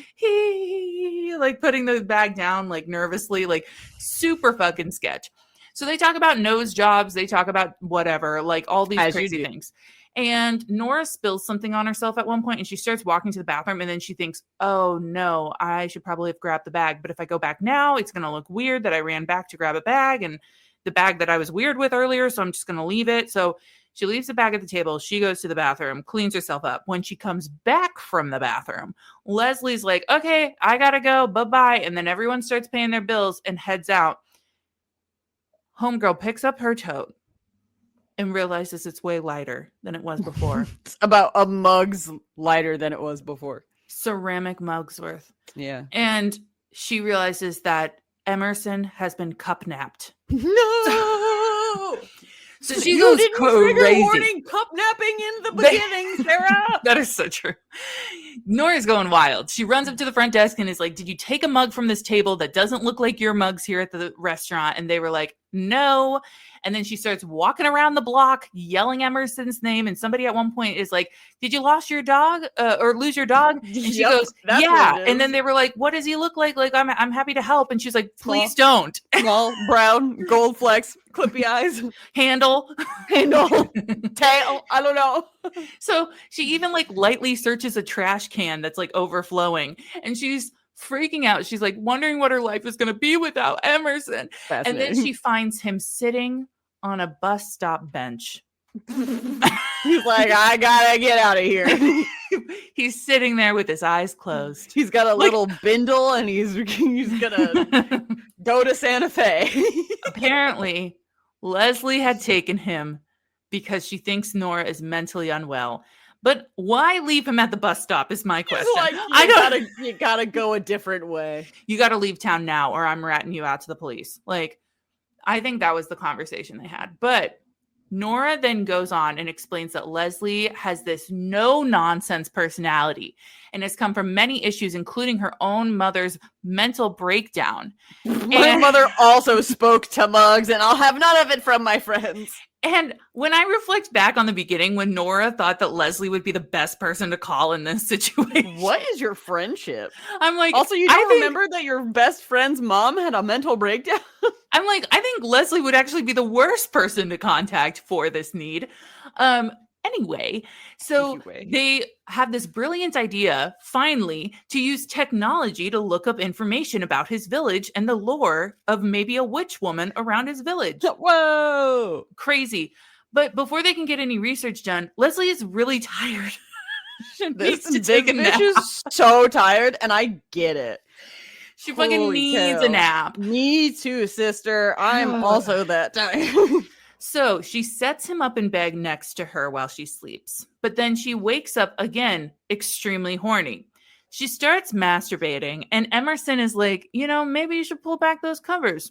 like putting the bag down, like nervously, like super fucking sketch. So they talk about nose jobs. They talk about whatever, like all these crazy things. And Nora spills something on herself at one point, and she starts walking to the bathroom, and then she thinks, oh no, I should probably have grabbed the bag. But if I go back now, it's going to look weird that I ran back to grab a bag, and the bag that I was weird with earlier. So I'm just going to leave it. So she leaves the bag at the table. She goes to the bathroom, cleans herself up. When she comes back from the bathroom, Leslie's like, okay, I got to go. Bye-bye. And then everyone starts paying their bills and heads out. Homegirl picks up her tote and realizes it's way lighter than it was before. It's about a mug's lighter than it was before. Ceramic mug's worth. Yeah. And she realizes that Emerson has been cup napped. No! So she goes crazy. Warning, cup napping in the beginning, Sarah. That is so true. Nora's going wild. She runs up to the front desk and is like, did you take a mug from this table that doesn't look like your mugs here at the restaurant? And they were like, no. And then she starts walking around the block yelling Emerson's name. And somebody at one point is like, did you lose your dog? And she goes, yeah. And then they were like, what does he look like? Like, I'm happy to help. And she's like, please don't. Small, brown, gold flecks, clippy eyes. Handle. Tail. I don't know. So she even like lightly searches a trash can that's like overflowing. And she's freaking out. She's like wondering what her life is going to be without Emerson. And then she finds him sitting on a bus stop bench. He's like, I gotta get out of here. He's sitting there with his eyes closed. He's got a little bindle and he's gonna go to Santa Fe. Apparently, Leslie had taken him because she thinks Nora is mentally unwell. But why leave him at the bus stop is my question. Like, you gotta go a different way. You gotta leave town now or I'm ratting you out to the police. Like, I think that was the conversation they had. But Nora then goes on and explains that Leslie has this no-nonsense personality and has come from many issues, including her own mother's mental breakdown. My mother also spoke to mugs, and I'll have none of it from my friends. And when I reflect back on the beginning, when Nora thought that Leslie would be the best person to call in this situation. What is your friendship? I'm like, also, you don't remember that your best friend's mom had a mental breakdown? I'm like, I think Leslie would actually be the worst person to contact for this need. Anyway, they have this brilliant idea, finally, to use technology to look up information about his village and the lore of maybe a witch woman around his village. Whoa! Crazy. But before they can get any research done, Leslie is really tired. This big bitch is so tired, and I get it. She fucking needs a nap. Me too, sister. I'm also that tired. So she sets him up in bed next to her while she sleeps. But then she wakes up again, extremely horny. She starts masturbating, and Emerson is like, maybe you should pull back those covers.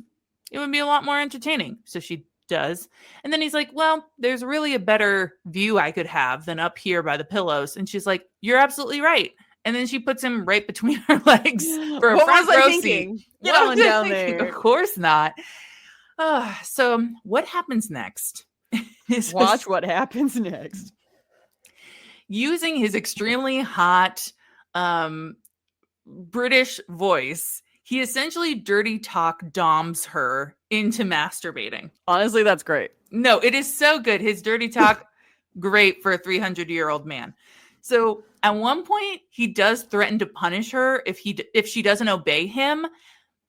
It would be a lot more entertaining. So she does. And then he's like, well, there's really a better view I could have than up here by the pillows. And she's like, you're absolutely right. And then she puts him right between her legs for a front row seat. Get on down there. Of course not. So what happens next? Watch what happens next. Using his extremely hot British voice, He essentially dirty talk doms her into masturbating. Honestly, that's great. No, it is so good. His dirty talk, great for a 300-year-old man. So at one point, he does threaten to punish her if she doesn't obey him.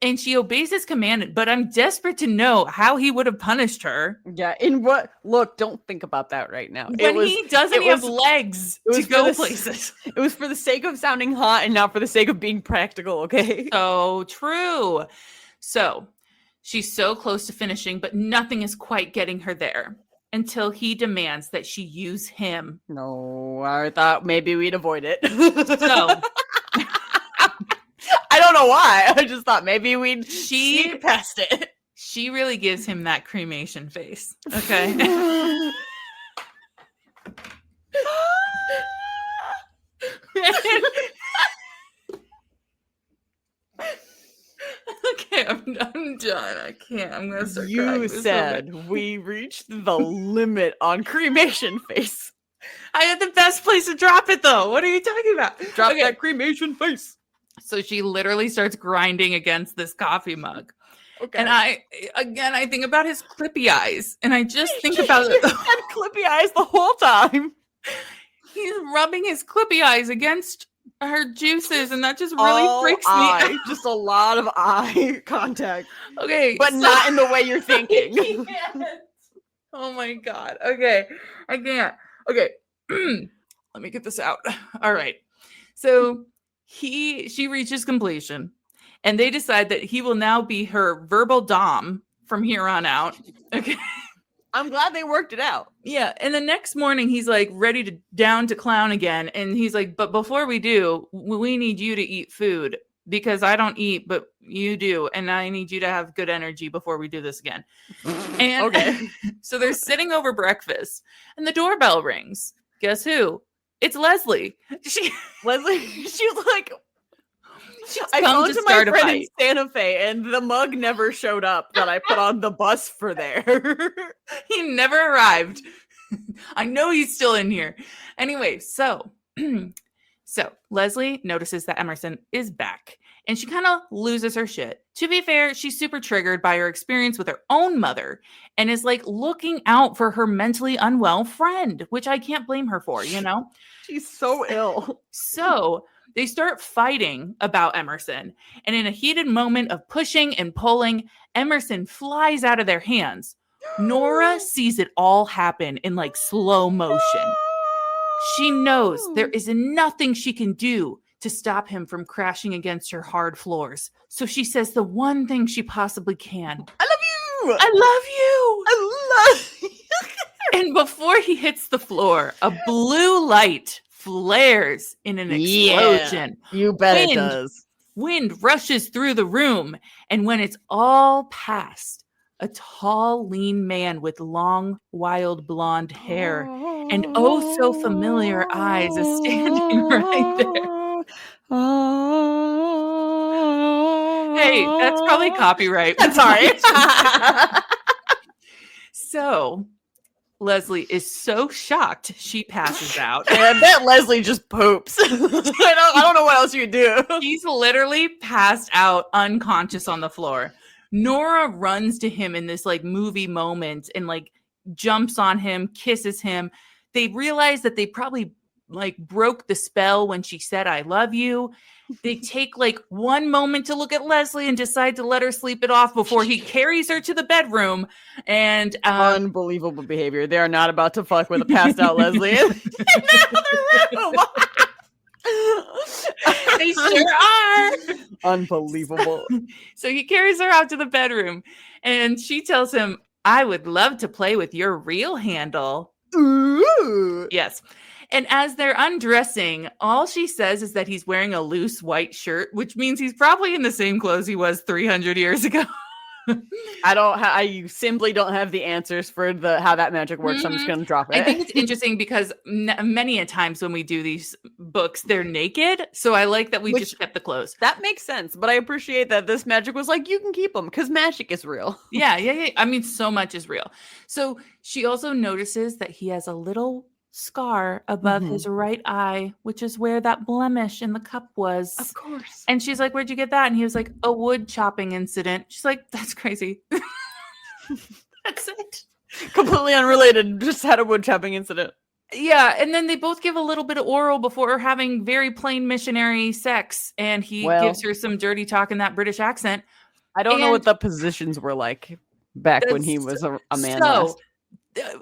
And she obeys his command, but I'm desperate to know how he would have punished her. Yeah, in what? Look, don't think about that right now. When he doesn't have legs to go places. It was for the sake of sounding hot and not for the sake of being practical, okay? So true. So she's so close to finishing, but nothing is quite getting her there until he demands that she use him. No, I thought maybe we'd avoid it. So... I don't know why. I just thought maybe we'd sneak past it. She really gives him that cremation face. Okay. Okay, I'm done. I can't. I'm gonna start crying. You said we reached the limit on cremation face. I had the best place to drop it, though. What are you talking about? Drop that cremation face. So she literally starts grinding against this coffee mug. Okay. And I think about his clippy eyes. And I just think about it. Had clippy eyes the whole time. He's rubbing his clippy eyes against her juices. And that just really freaks me out. Just a lot of eye contact. Okay. But not in the way you're thinking. Oh my God. Okay. I can't. Okay. Let me get this out. All right. So... She reaches completion, and they decide that he will now be her verbal dom from here on out. Okay. I'm glad they worked it out. Yeah. And the next morning he's like ready to down to clown again. And he's like, but before we do, we need you to eat food because I don't eat, but you do. And I need you to have good energy before we do this again. And okay. So they're sitting over breakfast and the doorbell rings. Guess who? It's Leslie. She's like, I phoned to my friend in Santa Fe, and the mug never showed up that I put on the bus for there. He never arrived. I know he's still in here. Anyway, so Leslie notices that Emerson is back, and she kind of loses her shit. To be fair, she's super triggered by her experience with her own mother and is like looking out for her mentally unwell friend, which I can't blame her for, you know? She's so ill. So they start fighting about Emerson. And in a heated moment of pushing and pulling, Emerson flies out of their hands. Nora sees it all happen in like slow motion. She knows there is nothing she can do to stop him from crashing against her hard floors. So she says the one thing she possibly can. I love you. I love you. I love you. And before he hits the floor, a blue light flares in an explosion. Yeah, you bet it does. Wind rushes through the room. And when it's all past, a tall, lean man with long, wild blonde hair and oh so familiar eyes is standing right there. Hey, that's probably copyright. Sorry. So Leslie is so shocked she passes out. And I bet Leslie just poops. I don't know what else you do. He's literally passed out unconscious on the floor. Nora runs to him in this like movie moment and like jumps on him, kisses him. They realize that they probably like broke the spell when she said, I love you. They take like one moment to look at Leslie and decide to let her sleep it off before he carries her to the bedroom. And unbelievable behavior. They are not about to fuck with a passed out Leslie in the other room. They sure are. Unbelievable. So he carries her out to the bedroom and she tells him, I would love to play with your real handle. Ooh. Yes. And as they're undressing, all she says is that he's wearing a loose white shirt, which means he's probably in the same clothes he was 300 years ago. I simply don't have the answers for how that magic works. So I'm just going to drop it. I think it's interesting because many a times when we do these books, they're naked. So I like that we just kept the clothes. That makes sense. But I appreciate that this magic was like, you can keep them because magic is real. Yeah. I mean, so much is real. So she also notices that he has a little scar above his right eye, which is where that blemish in the cup was. Of course. And she's like, where'd you get that? And he was like, a wood chopping incident. She's like, that's crazy. That's it. Completely unrelated. Just had a wood chopping incident. Yeah, and then they both give a little bit of oral before having very plain missionary sex, and he gives her some dirty talk in that British accent. I don't know what the positions were like back when he was a man. So,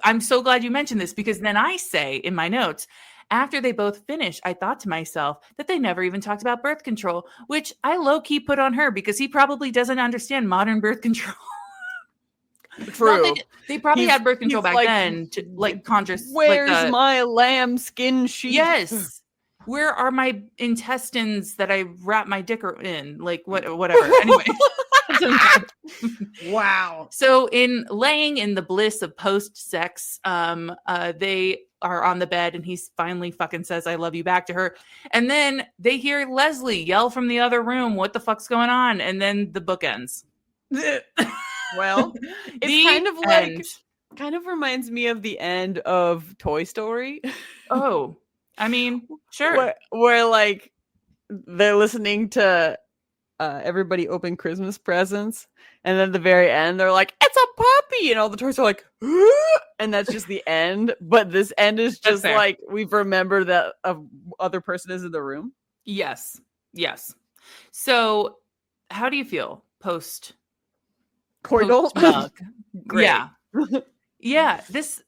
I'm so glad you mentioned this, because then I say in my notes, after they both finished, I thought to myself that they never even talked about birth control, which I low-key put on her because he probably doesn't understand modern birth control. True. They probably had birth control back then to like conscious. Where's my lamb skin sheath? Yes. Where are my intestines that I wrap my dick in? Like whatever. Anyway. Wow. So in laying in the bliss of post-sex, they are on the bed and he finally fucking says, I love you back to her. And then they hear Leslie yell from the other room, what the fuck's going on? And then the book ends. Well, it's kind of reminds me of the end of Toy Story. Oh, I mean, sure. Where like they're listening to everybody open Christmas presents, and then at the very end they're like, it's a puppy, and all the toys are like, and that's just the end. But this end is just like, we've remembered that a other person is in the room. Yes. So how do you feel post mug? Great. Yeah. This,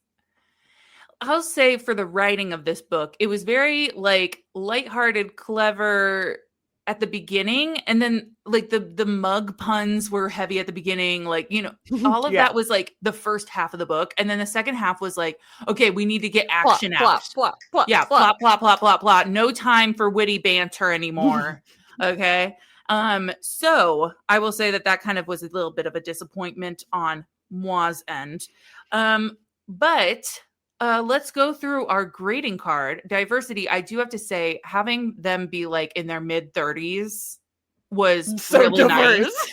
I'll say, for the writing of this book, it was very like lighthearted, clever at the beginning, and then like the mug puns were heavy at the beginning, like, you know, all of that was like the first half of the book, and then the second half was like, okay, we need to get action out. Plot, plot. No time for witty banter anymore. Okay. So I will say that kind of was a little bit of a disappointment on Moi's end. But let's go through our grading card. Diversity, I do have to say, having them be like in their mid-30s was so really nice.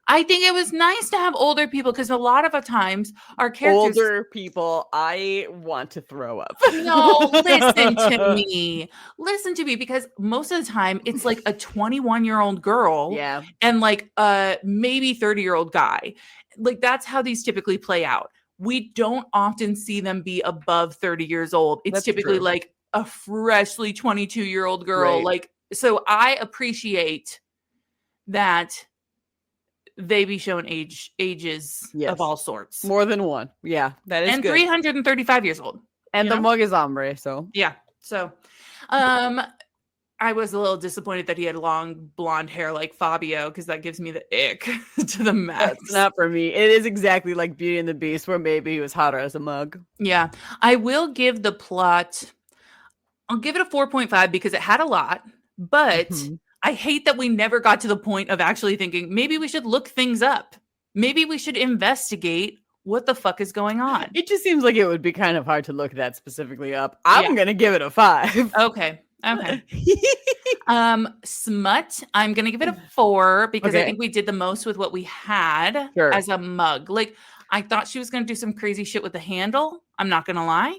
I think it was nice to have older people, because a lot of times our characters... Older people, I want to throw up. No, listen to me, because most of the time it's like a 21-year-old girl and like a maybe 30-year-old guy. Like that's how these typically play out. We don't often see them be above 30 years old. It's typically like a freshly 22-year-old girl. Right. Like, so I appreciate that they be shown ages of all sorts. More than one. Yeah, that is good. 335 years old. And the mug is ombre, so. Yeah. So I was a little disappointed that he had long blonde hair like Fabio, because that gives me the ick to the max. That's not for me. It is exactly like Beauty and the Beast, where maybe he was hotter as a mug. Yeah. I will give the plot, I'll give it a 4.5 because it had a lot, but I hate that we never got to the point of actually thinking, maybe we should look things up. Maybe we should investigate what the fuck is going on. It just seems like it would be kind of hard to look that specifically up. I'm going to give it a 5. Okay. Smut, I'm gonna give it a 4 because I think we did the most with what we had as a mug. Like, I thought she was gonna do some crazy shit with the handle, I'm not gonna lie,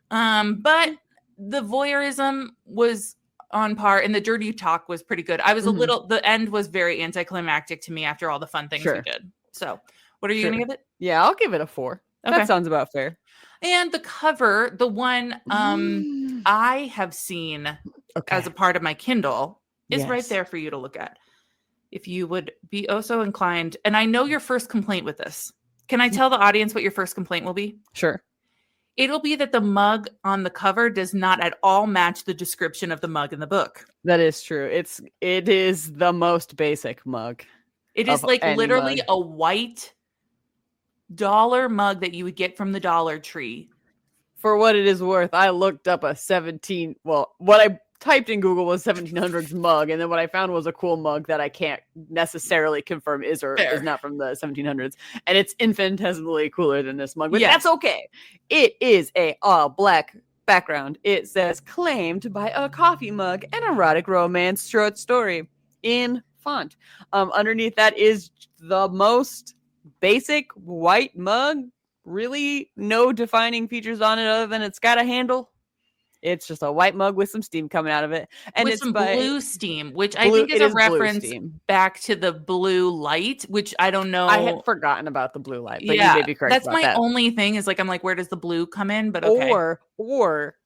but the voyeurism was on par, and the dirty talk was pretty good. I was the end was very anticlimactic to me after all the fun things we did. So what are you gonna give it? Yeah, I'll give it a 4. That sounds about fair. And the cover, the one I have seen as a part of my Kindle, is right there for you to look at. If you would be so inclined. And I know your first complaint with this. Can I tell the audience what your first complaint will be? Sure. It'll be that the mug on the cover does not at all match the description of the mug in the book. That is true. It is the most basic mug. It is like literally a white dollar mug that you would get from the Dollar Tree. For what it is worth, I looked up what I typed in Google was 1700s mug, and then what I found was a cool mug that I can't necessarily confirm is or is not from the 1700s, and it's infinitesimally cooler than this mug, but that's okay. It is a all black background. It says claimed by a coffee mug, an erotic romance short story in font. Underneath that is the most basic white mug really no defining features on it other than it's got a handle. It's just a white mug with some steam coming out of it. And with it's some by blue steam, which I think is a reference back to the blue light, which I don't know. I had forgotten about the blue light, but yeah, you may be correct that's about my that. only thing is like, I'm like, where does the blue come in? But okay. Or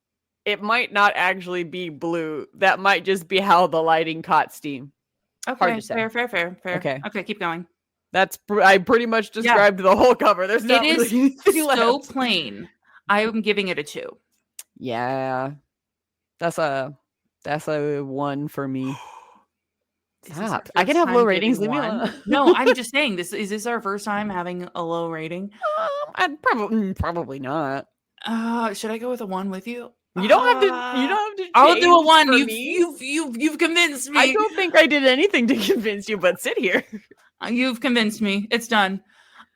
it might not actually be blue. That might just be how the lighting caught steam. Okay, hard to say. Fair. Okay, keep going. I pretty much described the whole cover. There's not it really is so plain. I'm giving it a 2. Yeah, that's a 1 for me. Stop! I can have low ratings. Leave me alone. No, I'm just saying. Is this our first time having a low rating? I'd probably not. Should I go with a 1 with you? You don't have to. You don't have to. I'll do a 1. You've convinced me. I don't think I did anything to convince you, but sit here. You've convinced me. It's done.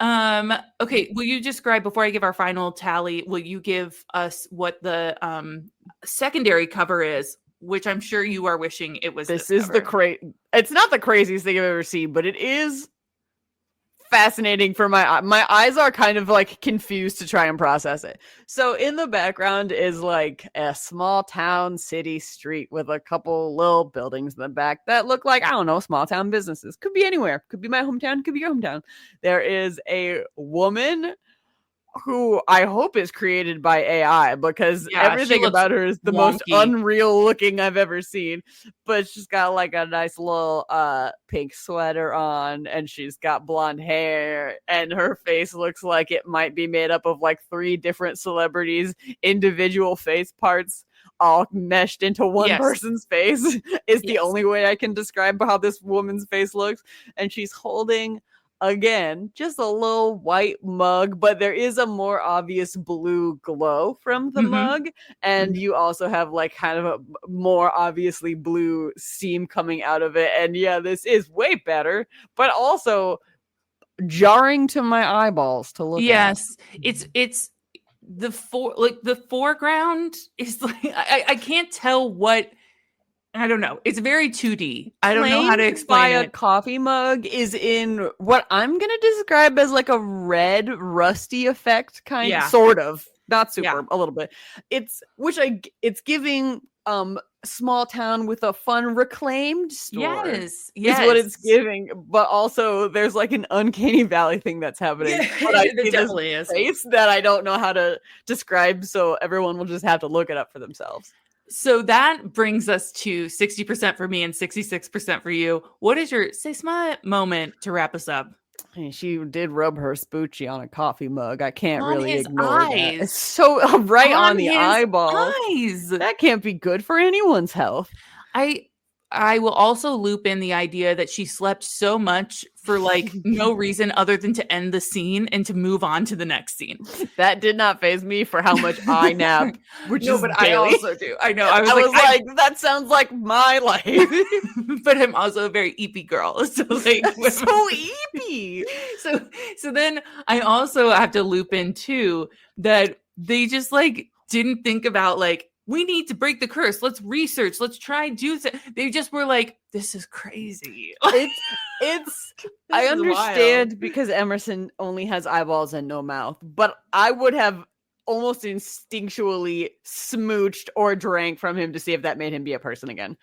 Okay. Will you describe, before I give our final tally, will you give us what the secondary cover is, which I'm sure you are wishing it was this is cover. It's not the craziest thing I've ever seen, but it is fascinating for my eyes are kind of like confused to try and process it. So in the background is like a small town city street with a couple little buildings in the back that look like, I don't know, small town businesses. Could be anywhere. Could be my hometown. Could be your hometown. There is a woman who I hope is created by AI, because everything about her is the most unreal looking I've ever seen. But she's got like a nice little pink sweater on, and she's got blonde hair, and her face looks like it might be made up of like 3 different celebrities' individual face parts all meshed into one person's face is the only way I can describe how this woman's face looks. And she's holding, again, just a little white mug, but there is a more obvious blue glow from the mug. And you also have like kind of a more obviously blue steam coming out of it. And yeah, this is way better, but also jarring to my eyeballs to look at. It's the foreground is like, I can't tell what. I don't know. It's very 2D. I don't know how to explain it. A coffee mug is in what I'm going to describe as like a red rusty effect sort of. Not super, a little bit. It's giving small town with a fun reclaimed store. Yes. Is what it's giving, but also there's like an uncanny valley thing that's happening. It definitely is. Face that I don't know how to describe, so everyone will just have to look it up for themselves. So that brings us to 60% for me and 66% for you. What is your Say Smut moment to wrap us up? She did rub her spoochie on a coffee mug. I can't really ignore that. It's so right on the eyeball. Eyes. That can't be good for anyone's health. I will also loop in the idea that she slept so much for like no reason other than to end the scene and to move on to the next scene. That did not faze me for how much I nap, which is daily. I also do. I know. I was like, that sounds like my life. But I'm also a very eepy girl. So like so eepy. So then I also have to loop in too that they just like didn't think about like, we need to break the curse. Let's research. Let's try and do that. They just were like, this is crazy. It's I understand wild. Because Emerson only has eyeballs and no mouth, but I would have almost instinctually smooched or drank from him to see if that made him be a person again.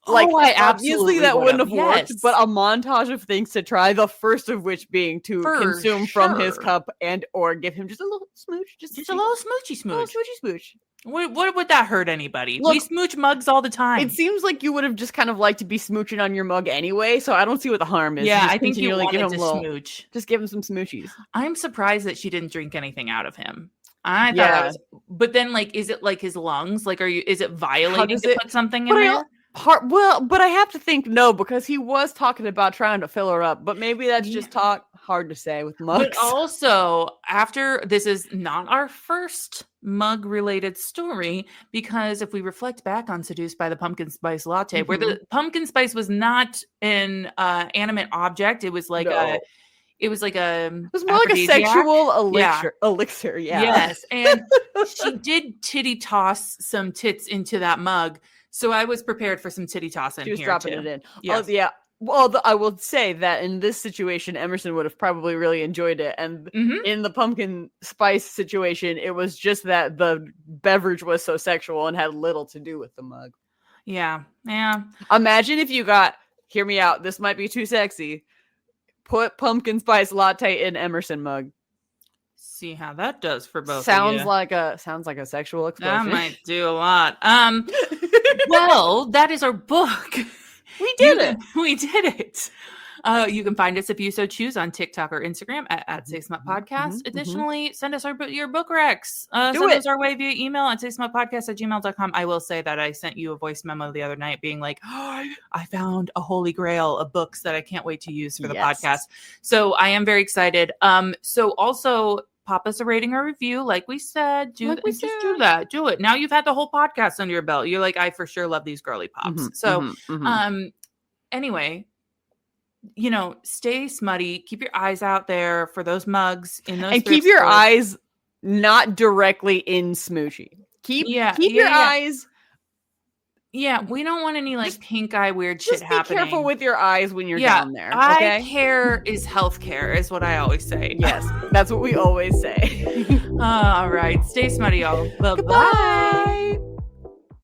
Like, obviously that wouldn't have worked, but a montage of things to try, the first of which being to consume from his cup and or give him just a little smooch. Just a little smoochy smooch. A little smoochy smooch. What would that hurt anybody? Look, we smooch mugs all the time. It seems like you would have just kind of liked to be smooching on your mug anyway, so I don't see what the harm is. Yeah, I think you wanted to smooch. Just give him some smoochies. I'm surprised that she didn't drink anything out of him. I thought that was, but then like, is it like his lungs? Like, is it violating to put something in there? But I have to think no, because he was talking about trying to fill her up, but maybe that's just talk. Hard to say with mugs. But also, after this is not our first mug related story, because if we reflect back on Seduced by the Pumpkin Spice Latte, where the pumpkin spice was not an animate object, it was like it was more like a sexual elixir. Yeah. Yes. And she did titty toss some tits into that mug. So I was prepared for some titty toss in here. She was dropping it in. Yes. Oh, yeah. Well, I will say that in this situation, Emerson would have probably really enjoyed it. And in the pumpkin spice situation, it was just that the beverage was so sexual and had little to do with the mug. Yeah. Imagine if you got, hear me out, this might be too sexy, put pumpkin spice latte in Emerson mug. See how that does for both sounds of you. like a sexual explosion. That might do a lot. Well, that is our book. We did it. We did it. You can find us if you so choose on TikTok or Instagram at saysmutpodcast. Additionally, send us your book recs. Send us our way via email at saysmutpodcast@gmail.com. I will say that I sent you a voice memo the other night being like, oh, I found a holy grail of books that I can't wait to use for the podcast. So I am very excited. So also pop us a rating or review. Like we said, do that. Do it. Now you've had the whole podcast under your belt. You're like, I for sure love these girly pops. Anyway, stay smutty. Keep your eyes out there for those mugs in those, and keep your eyes not directly in Smoochy. Keep your eyes. Yeah, we don't want any like pink eye weird shit happening. Just be careful with your eyes when you're down there. Okay? Eye care is health care, is what I always say. Yes, that's what we always say. All right, stay smutty, y'all. Bye-bye. Goodbye.